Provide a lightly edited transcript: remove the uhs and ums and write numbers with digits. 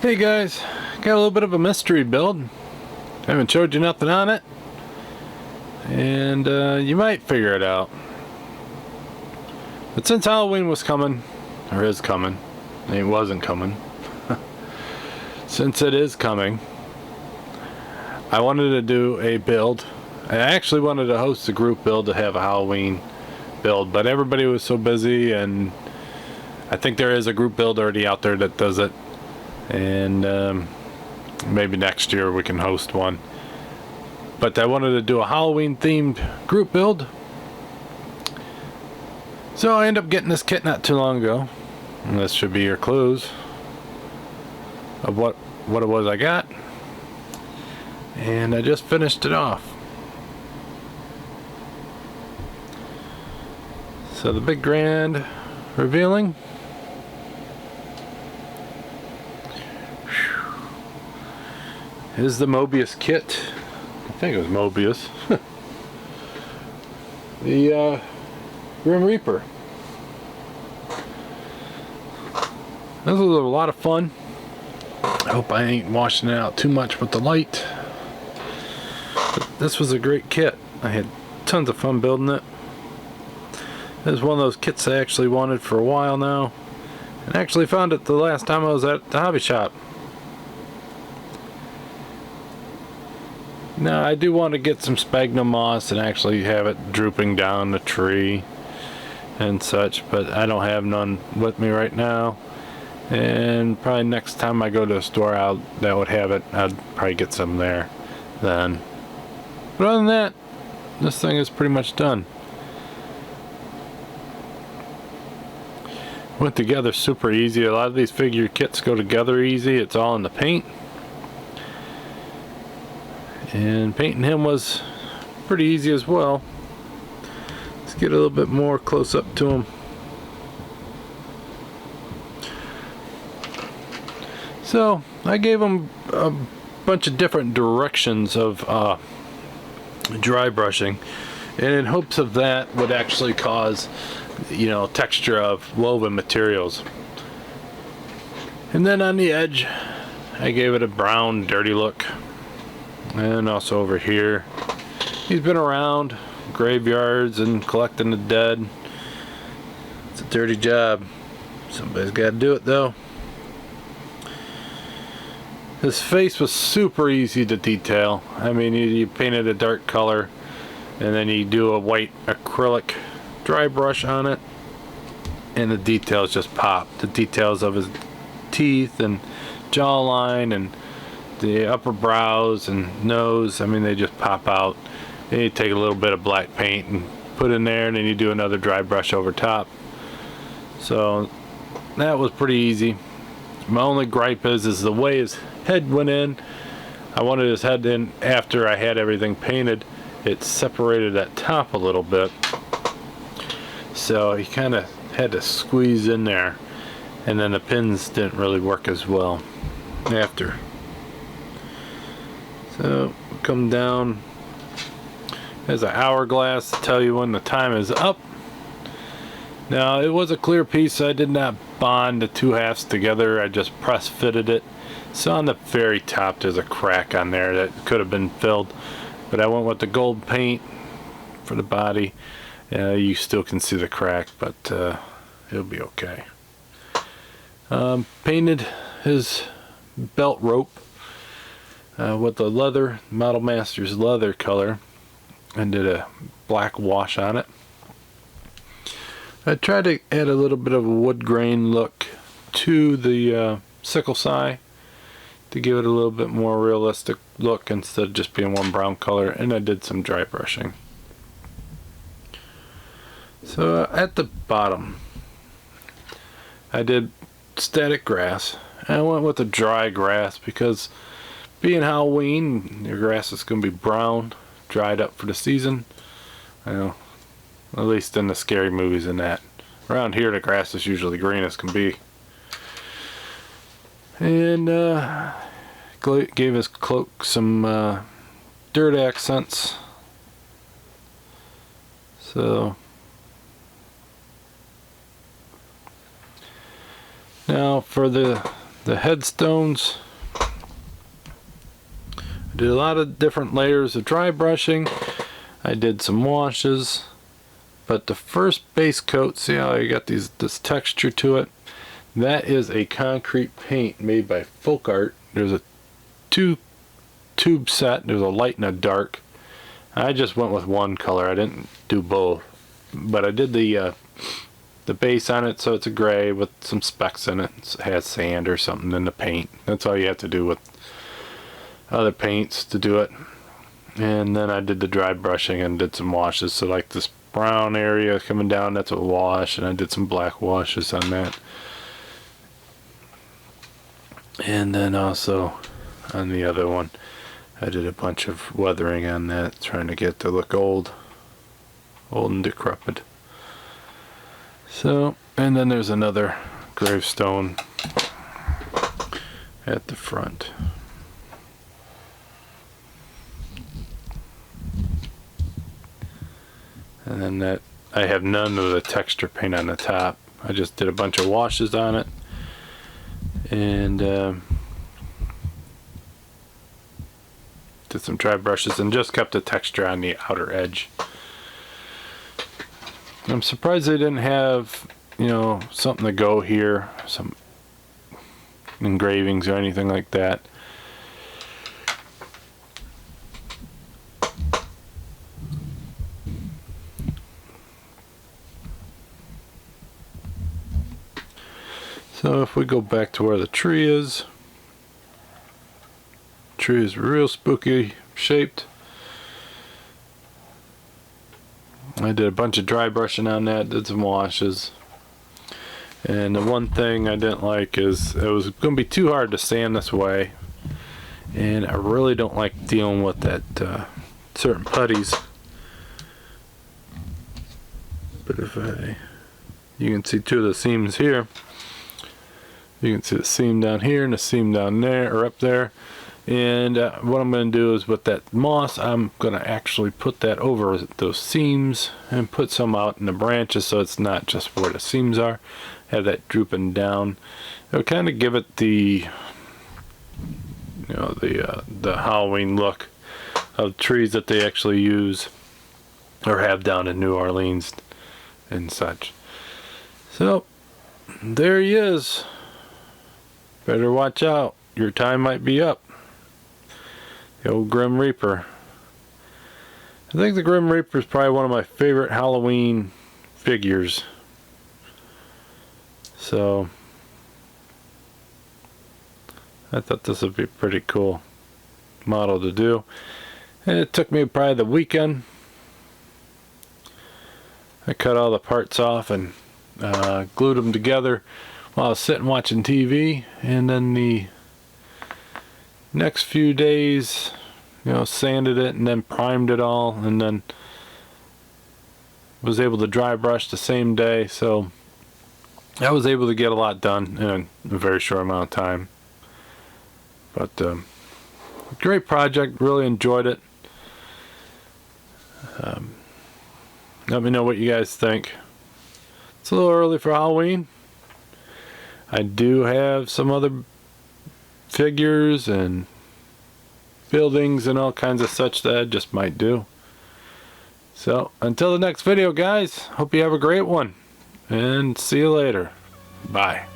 Hey guys, got a little bit of a mystery build. Haven't showed you nothing on it, and you might figure it out. But since Halloween was coming, or is coming, it wasn't coming, since it is coming, I wanted to do a build. I actually wanted to host a group build to have a Halloween build, but everybody was so busy, and I think there is a group build already out there that does it. And maybe next year we can host one. But I wanted to do a Halloween themed group build, so I ended up getting this kit not too long ago, and this should be your clues of what it was I got. And I just finished it off. So the big grand revealing. Is the Moebius kit. I think it was Moebius. The Grim Reaper. This was a lot of fun. I hope I ain't washing it out too much with the light. But this was a great kit. I had tons of fun building it. This is one of those kits I actually wanted for a while now. And I actually found it the last time I was at the hobby shop. Now I do want to get some sphagnum moss and actually have it drooping down the tree and such, but I don't have none with me right now. And probably next time I go to a store that would have it, I'd probably get some there then. But other than that, this thing is pretty much done. Went together super easy. A lot of these figure kits go together easy. It's all in the paint. And painting him was pretty easy as well. Let's get a little bit more close up to him. So I gave him a bunch of different directions of dry brushing, and in hopes of that would actually cause, texture of woven materials. And then on the edge I gave it a brown dirty look. And also over here, he's been around graveyards and collecting the dead. It's a dirty job. Somebody's got to do it though. His face was super easy to detail. I mean, you painted a dark color and then you do a white acrylic dry brush on it, and the details just pop. The details of his teeth and jawline and the upper brows and nose, I mean, they just pop out. Then you take a little bit of black paint and put in there, and then you do another dry brush over top. So that was pretty easy. My only gripe is the way his head went in. I wanted his head in after I had everything painted. It separated that top a little bit, so he kind of had to squeeze in there, and then the pins didn't really work as well after. So come down. There's an hourglass to tell you when the time is up. Now it was a clear piece, so I did not bond the two halves together. I just press fitted it. So on the very top there's a crack on there that could have been filled, but I went with the gold paint for the body. You still can see the crack, but it'll be okay. Painted his belt rope with the leather, Model Masters leather color, and did a black wash on it. I tried to add a little bit of a wood grain look to the sickle side to give it a little bit more realistic look instead of just being one brown color, and I did some dry brushing. So at the bottom I did static grass, and I went with the dry grass because being Halloween, your grass is going to be brown, dried up for the season. At least in the scary movies and that. Around here the grass is usually green as can be. And gave his cloak some dirt accents. So now for the the headstones. I did a lot of different layers of dry brushing. I did some washes, but the first base coat, see how you got this texture to it? That is a concrete paint made by Folk Art. There's a two tube set. There's a light and a dark. I just went with one color. I didn't do both, but I did the base on it, so it's a gray with some specks in it. It has sand or something in the paint. That's all you have to do with other paints to do it. And then I did the dry brushing and did some washes. So like this brown area coming down, that's a wash, and I did some black washes on that. And then also on the other one, I did a bunch of weathering on that, trying to get it to look old and decrepit. So, and then there's another gravestone at the front. And then that, I have none of the texture paint on the top. I just did a bunch of washes on it. And did some dry brushes and just kept the texture on the outer edge. I'm surprised they didn't have, you know, something to go here, some engravings or anything like that. So if we go back to where the tree is real spooky shaped. I did a bunch of dry brushing on that, did some washes. And the one thing I didn't like is it was going to be too hard to sand this way. And I really don't like dealing with that certain putties. But if you can see two of the seams here. You can see the seam down here and the seam down there, or up there. And what I'm going to do is with that moss, I'm going to actually put that over those seams and put some out in the branches, so it's not just where the seams are. Have that drooping down. It'll kind of give it the, you know, the Halloween look of trees that they actually use or have down in New Orleans and such. So there he is. Better watch out. Your time might be up. The old Grim Reaper. I think the Grim Reaper is probably one of my favorite Halloween figures. So I thought this would be a pretty cool model to do. And it took me probably the weekend. I cut all the parts off and glued them together while I was sitting watching TV, and then the next few days, you know, sanded it and then primed it all, and then was able to dry brush the same day. So I was able to get a lot done in a very short amount of time. But great project, really enjoyed it. Let me know what you guys think. It's a little early for Halloween. I do have some other figures and buildings and all kinds of such that I just might do. So until the next video, guys, hope you have a great one, and see you later. Bye.